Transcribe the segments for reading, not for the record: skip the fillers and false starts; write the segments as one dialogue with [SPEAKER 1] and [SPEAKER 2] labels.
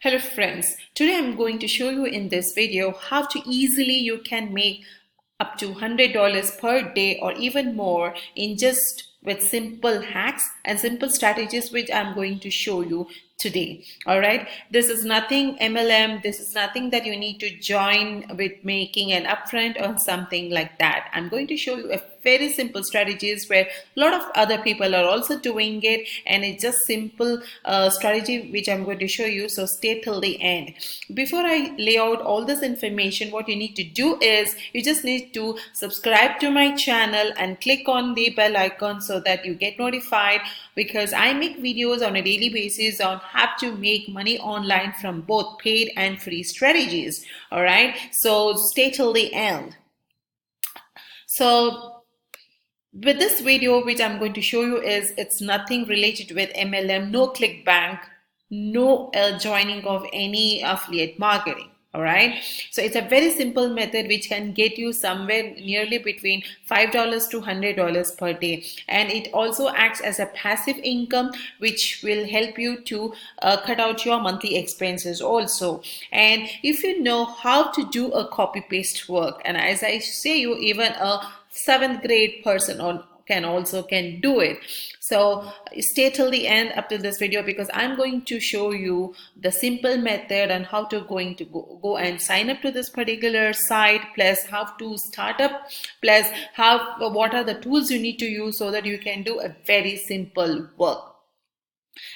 [SPEAKER 1] Hello friends, today I'm going to show you in this video how to easily you can make up to $100 per day or even more in just with simple hacks and simple strategies which I'm going to show you today. All right, this is nothing MLM, this is nothing that you need to join with making an upfront or something like that. I'm going to show you a very simple strategies where a lot of other people are also doing it, and it's just simple strategy which I'm going to show you, so stay till the end. Before I lay out all this information, what you need to do is you just need to subscribe to my channel and click on the bell icon so that you get notified, because I make videos on a daily basis on how to make money online from both paid and free strategies. All right, so stay till the end. So with this video, which I'm going to show you, is it's nothing related with MLM, no clickbank, no joining of any affiliate marketing. All right, so it's a very simple method which can get you somewhere nearly between $5 to $100 per day, and it also acts as a passive income which will help you to cut out your monthly expenses also. And if you know how to do a copy paste work, and as I say you, even a 7th grade person or can do it. So stay till the end up to this video, because I'm going to show you the simple method and how to go and sign up to this particular site, plus how to start up, plus what are the tools you need to use so that you can do a very simple work.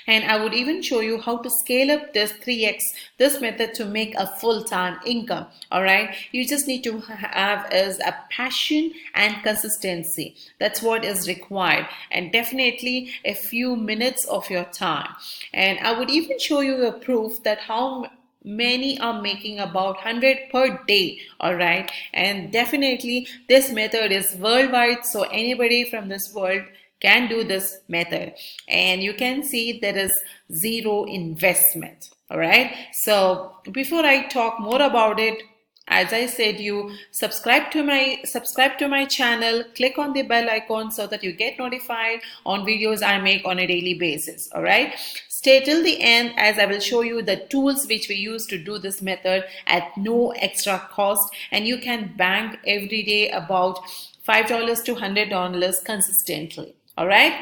[SPEAKER 1] And I would even show you how to scale up this 3x, this method, to make a full-time income. All right, you just need to have is a passion and consistency. That's what is required, and definitely a few minutes of your time. And I would even show you the proof that how many are making about 100 per day. All right, and definitely this method is worldwide, so anybody from this world can do this method, and you can see there is zero investment. All right, so before I talk more about it, as I said, you subscribe to my channel, click on the bell icon so that you get notified on videos I make on a daily basis. All right, stay till the end, as I will show you the tools which we use to do this method at no extra cost, and you can bank every day about $5 to $100 consistently. All right,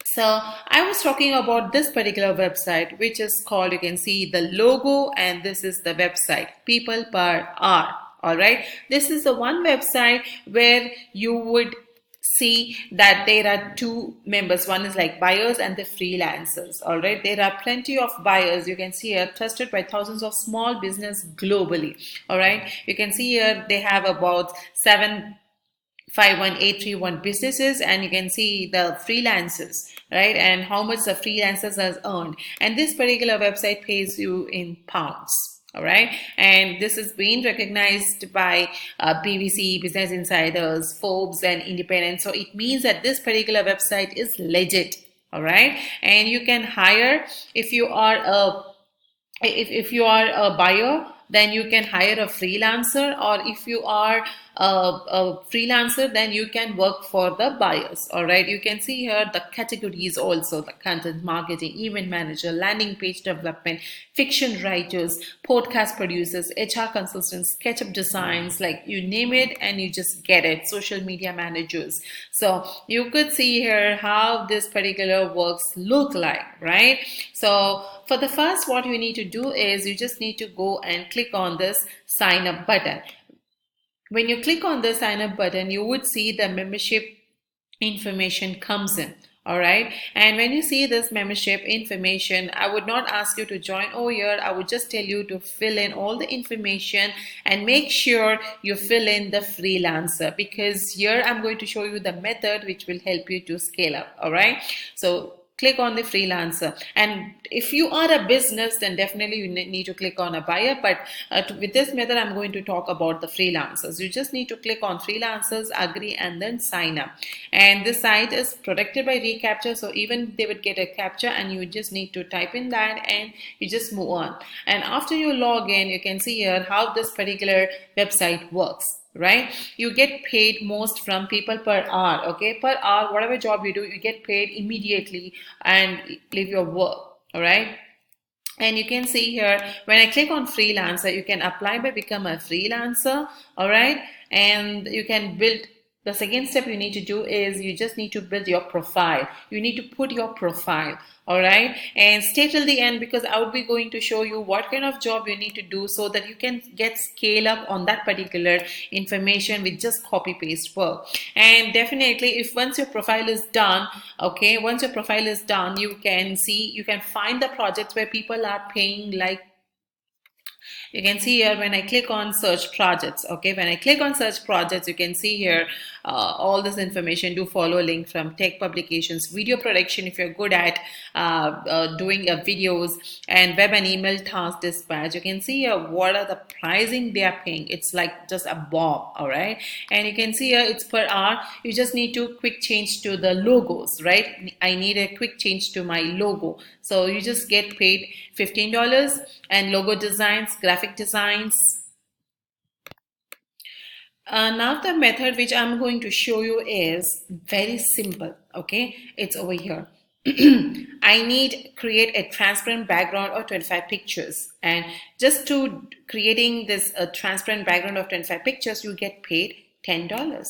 [SPEAKER 1] so I was talking about this particular website, which is called, you can see the logo, and this is the website, people per hour. All right, this is the one website where you would see that there are two members. One is like buyers and the freelancers. All right, there are plenty of buyers, you can see here, trusted by thousands of small business globally. All right, you can see here they have about 751,831 businesses, and you can see the freelancers, right, and how much the freelancers has earned. And this particular website pays you in pounds. All right, and this is being recognized by BBC, Business Insiders, Forbes, and Independent. So it means that this particular website is legit. All right, and you can hire, if you are a buyer, then you can hire a freelancer, or if you are a freelancer, then you can work for the buyers. All right, you can see here the categories also: the content marketing, event manager, landing page development, fiction writers, podcast producers, HR consultants, SketchUp designs, like you name it and you just get it, social media managers. So you could see here how this particular works look like, right? So for the first, what you need to do is you just need to go and click on this sign up button. When you click on the sign up button, you would see the membership information comes in. All right, and when you see this membership information, I would not ask you to join over here. I would just tell you to fill in all the information and make sure you fill in the freelancer, because here I'm going to show you the method which will help you to scale up. All right, so click on the freelancer, and if you are a business, then definitely you need to click on a buyer, but with this method I'm going to talk about the freelancers. You just need to click on freelancers, agree, and then sign up. And this site is protected by reCAPTCHA, so even they would get a captcha, and you just need to type in that and you just move on. And after you log in, you can see here how this particular website works. Right, you get paid most from people per hour. Okay, per hour, whatever job you do, you get paid immediately and leave your work. All right, And you can see here, when I click on freelancer, you can apply by become a freelancer. All right. And you can build. The second step you need to do is you just need to build your profile. You need to put your profile. All right. And stay till the end, because I would be going to show you what kind of job you need to do so that you can get scale up on that particular information with just copy paste work. And definitely, if once your profile is done, okay, once your profile is done, you can see, you can find the projects where people are paying like, you can see here when I click on search projects. Okay, when I click on search projects, you can see here all this information. Do follow link from tech publications, video production if you're good at doing videos, and web and email task dispatch. You can see here what are the pricing they are paying. It's like just a bomb. All right, and you can see here it's per hour. You just need to quick change to the logos, right? I need a quick change to my logo, so you just get paid $15. And logo designs, graphic designs. Now the method which I'm going to show you is very simple. Okay, it's over here. I need create a transparent background of 25 pictures, and just to creating this transparent background of 25 pictures, you get paid $10.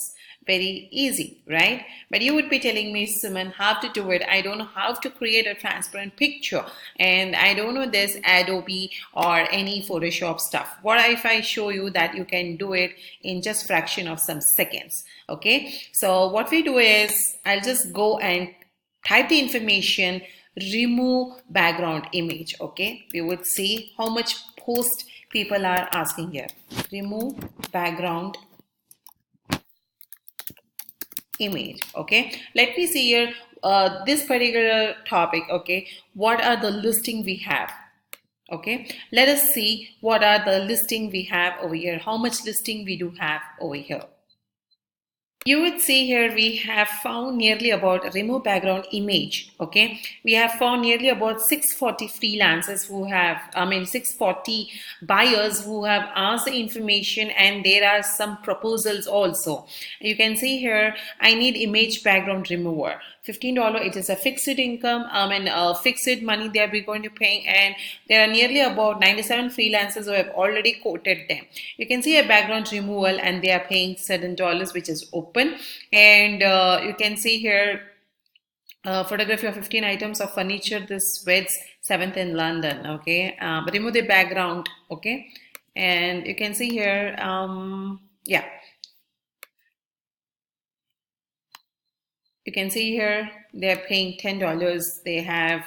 [SPEAKER 1] Very easy, right? But you would be telling me, Suman, how to do it. I don't know how to create a transparent picture, and I don't know this Adobe or any Photoshop stuff. What if I show you that you can do it in just fraction of some seconds? Okay, so what we do is I'll just go and type the information, remove background image. Okay, we would see how much post people are asking here. Remove background image. Okay, let me see here this particular topic. Okay, what are the listing we have? Okay, let us see what are the listing we have over here, how much listing we do have over here. You would see here we have found nearly about remove background image. Okay, we have found nearly about 640 freelancers who have, 640 buyers who have asked the information, and there are some proposals also. You can see here, I need image background remover. $15. It is a fixed income, fixed money they are going to pay, and there are nearly about 97 freelancers who have already quoted them. You can see a background removal, and they are paying $7, which is open. And you can see here photography of 15 items of furniture. This Weds 7th in London. Okay, remove the background. Okay, and you can see here, yeah. You can see here they're paying $10. They have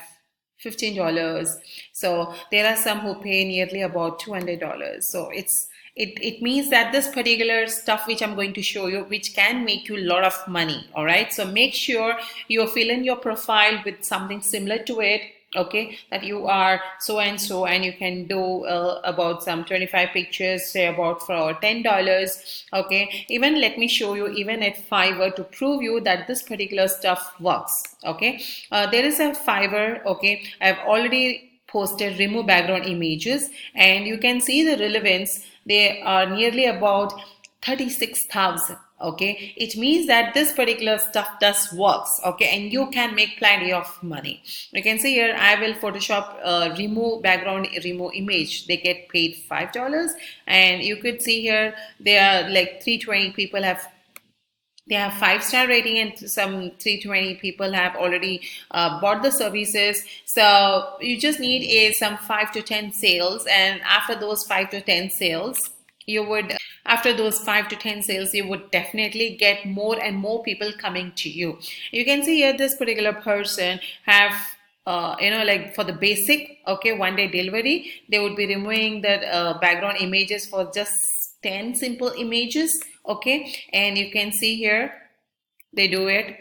[SPEAKER 1] $15. So there are some who pay nearly about $200. So it means that this particular stuff which I'm going to show you, which can make you a lot of money. All right, so make sure you fill in your profile with something similar to it. Okay, that you are so and so, and you can do about some 25 pictures, say about for $10. Okay, even let me show you even at Fiverr to prove you that this particular stuff works. Okay, there is a Fiverr. Okay, I've already posted remove background images, and you can see the relevance. They are nearly about 36,000. Okay, it means that this particular stuff does works. Okay, and you can make plenty of money. You can see here, I will Photoshop remove background, remove image. They get paid $5. And you could see here there are like 320 people have, they have 5-star rating, and some 320 people have already bought the services. So you just need some 5 to 10 sales, and after those 5 to 10 sales, you would, after those 5 to 10 sales, you would definitely get more and more people coming to you. You can see here this particular person have like for the basic, okay, 1-day delivery, they would be removing the background images for just 10 simple images. Okay, and you can see here they do it.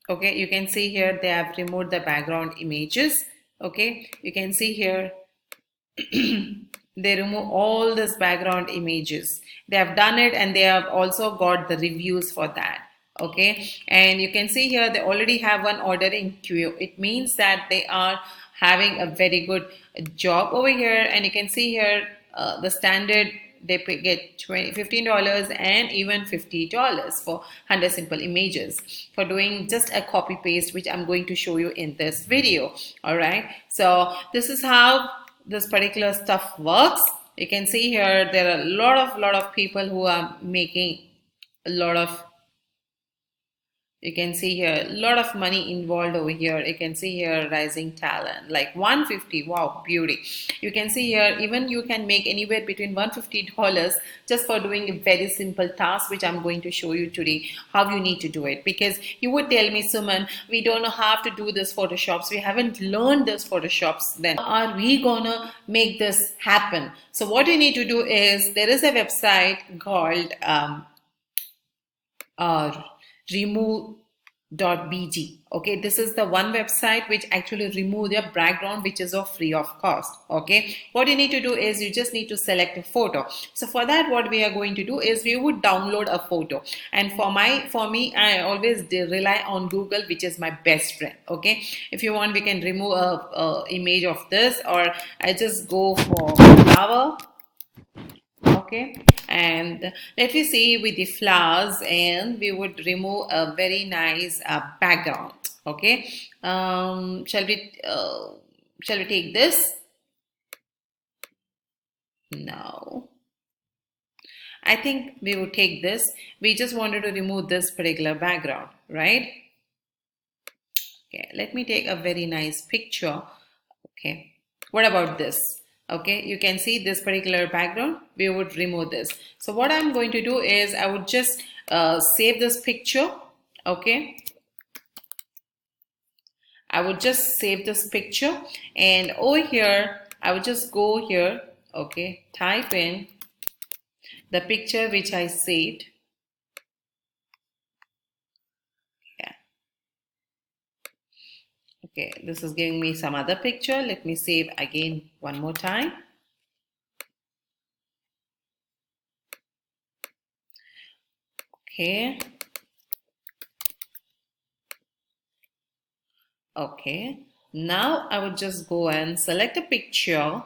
[SPEAKER 1] Okay, you can see here they have removed the background images. Okay, you can see here they remove all this background images. They have done it, and they have also got the reviews for that. Okay, and you can see here they already have one order in queue. It means that they are having a very good job over here. And you can see here the standard, they get $15 and even $50 for 100 simple images for doing just a copy paste, which I'm going to show you in this video. All right, so this is how this particular stuff works. You can see here there are a lot of people who are making a lot of, you can see here a lot of money involved over here. You can see here rising talent like 150. Wow, beauty. You can see here even you can make anywhere between $150 just for doing a very simple task, which I'm going to show you today how you need to do it. Because you would tell me, Suman, we don't know how to do this Photoshops, we haven't learned this Photoshops, then how are we gonna make this happen? So what you need to do is, there is a website called uh, remove.bg. Okay, this is the one website which actually remove your background, which is of free of cost. Okay, what you need to do is you just need to select a photo. So for that, what we are going to do is we would download a photo, and for me, I always rely on Google, which is my best friend. Okay, if you want, we can remove a image of this, or I just go for flower. Okay, and let me see with the flowers, and we would remove a very nice background. Okay, shall we take this? No, I think we would take this. We just wanted to remove this particular background, right? Okay, let me take a very nice picture. Okay, what about this? Okay, you can see this particular background, we would remove this. So what I'm going to do is I would just save this picture. Okay, I would just save this picture, and over here I would just go here. Okay, type in the picture which I saved. Yeah, okay, this is giving me some other picture. Let me save again one more time. Okay, okay, now I would just go and select a picture.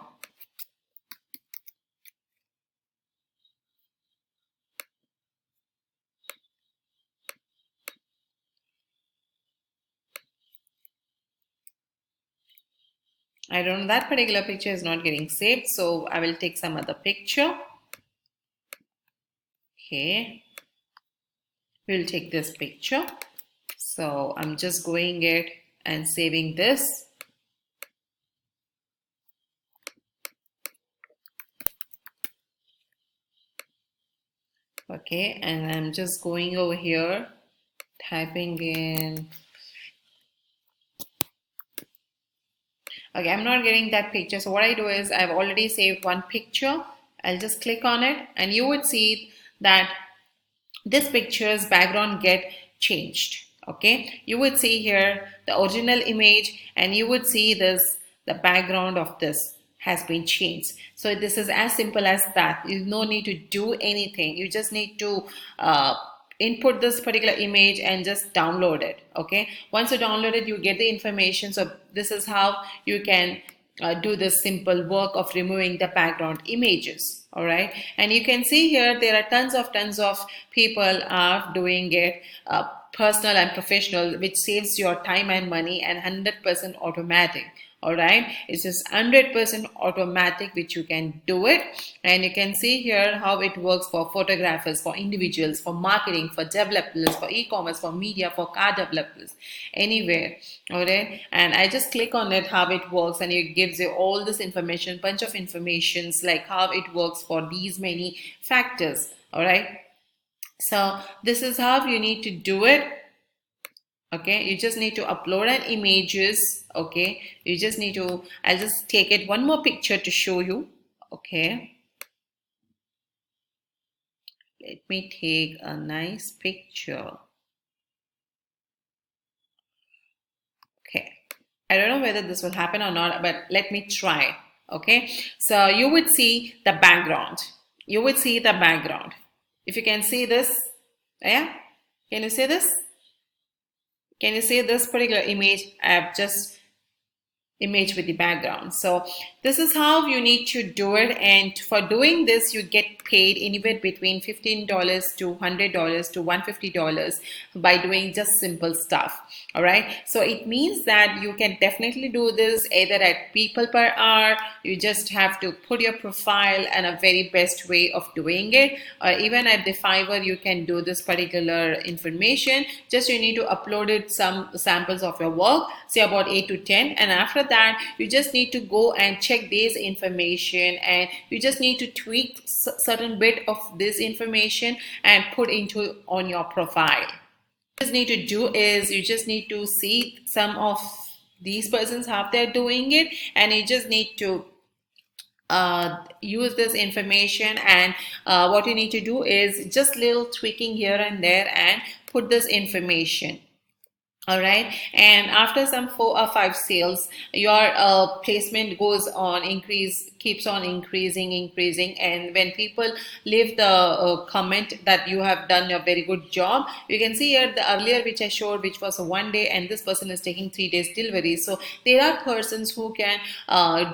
[SPEAKER 1] I don't know, that particular picture is not getting saved, so I will take some other picture. Okay, we'll take this picture. So I'm just going it and saving this. Okay, and I'm just going over here, typing in. Okay, I'm not getting that picture. So what I do is I've already saved one picture. I'll just click on it, and you would see that this picture's background get changed. Okay, you would see here the original image, and you would see this, the background of this has been changed. So this is as simple as that. You no need to do anything. You just need to input this particular image and just download it. Okay, once you download it, you get the information. So this is how you can do this simple work of removing the background images. All right, and you can see here there are tons of people are doing it, personal and professional, which saves your time and money, and 100% automatic. All right, it's just 100% automatic, which you can do it. And you can see here how it works for photographers, for individuals, for marketing, for developers, for e-commerce, for media, for car developers, anywhere. All right, and I just click on it, how it works, and it gives you all this information, bunch of informations, like how it works for these many factors. All right, so this is how you need to do it. Okay, you just need to upload an images. Okay, you just need to, I'll just take it one more picture to show you. Okay, let me take a nice picture. Okay, I don't know whether this will happen or not, but let me try. Okay, so you would see the background. You would see the background. If you can see this, yeah, can you see this? Can you see this particular image? I have just image with the background. So This is how you need to do it, and for doing this you get paid anywhere between $15 to $100 to $150 by doing just simple stuff. All right, so it means that you can definitely do this either at people per hour. You just have to put your profile and a very best way of doing it, or even at the Fiverr you can do this particular information. Just you need to upload it some samples of your work, say about 8 to 10, and after that you just need to go and check this information, and you just need to tweak certain bit of this information and put into on your profile. What you just need to do is you just need to see some of these persons how they're doing it, and you just need to use this information, and what you need to do is just little tweaking here and there and put this information. All right, and after some 4 or 5 sales, your placement goes on keeps on increasing, and when people leave the comment that you have done a very good job, you can see here the earlier which I showed, which was a 1 day, and this person is taking 3 days delivery. So there are persons who can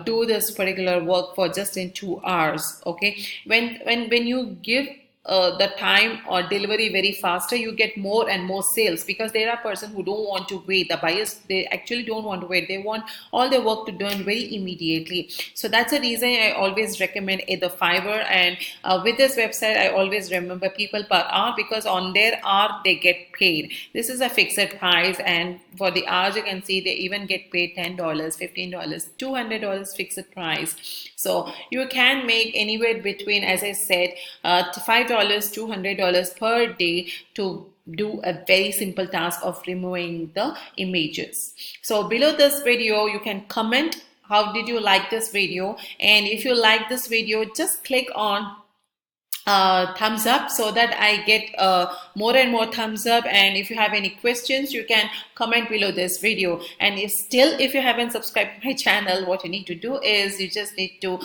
[SPEAKER 1] do this particular work for just in 2 hours. Okay, when you give the time or delivery very faster, you get more and more sales, because there are persons who don't want to wait. The buyers, they actually don't want to wait, they want all their work to done very immediately. So that's the reason I always recommend either Fiverr, and with this website I always remember people per hour, because on their hour they get paid. This is a fixed price, and for the hours you can see they even get paid $10, $15, $200 fixed price. So you can make anywhere between, as I said, to $5 to $100 per day to do a very simple task of removing the images. So below this video you can comment how did you like this video, and if you like this video just click on thumbs up so that I get more and more thumbs up. And if you have any questions you can comment below this video. And if you haven't subscribed to my channel, what you need to do is you just need to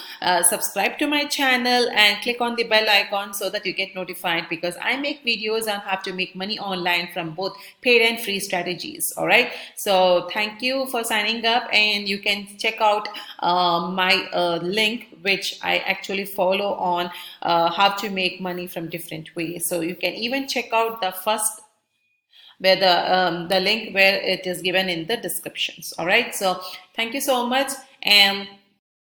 [SPEAKER 1] subscribe to my channel and click on the bell icon so that you get notified, because I make videos on how to make money online from both paid and free strategies. All right, so thank you for signing up, and you can check out my link which I actually follow on how to make money from different ways. So you can even check out the first where the link where it is given in the descriptions. All right, so thank you so much, and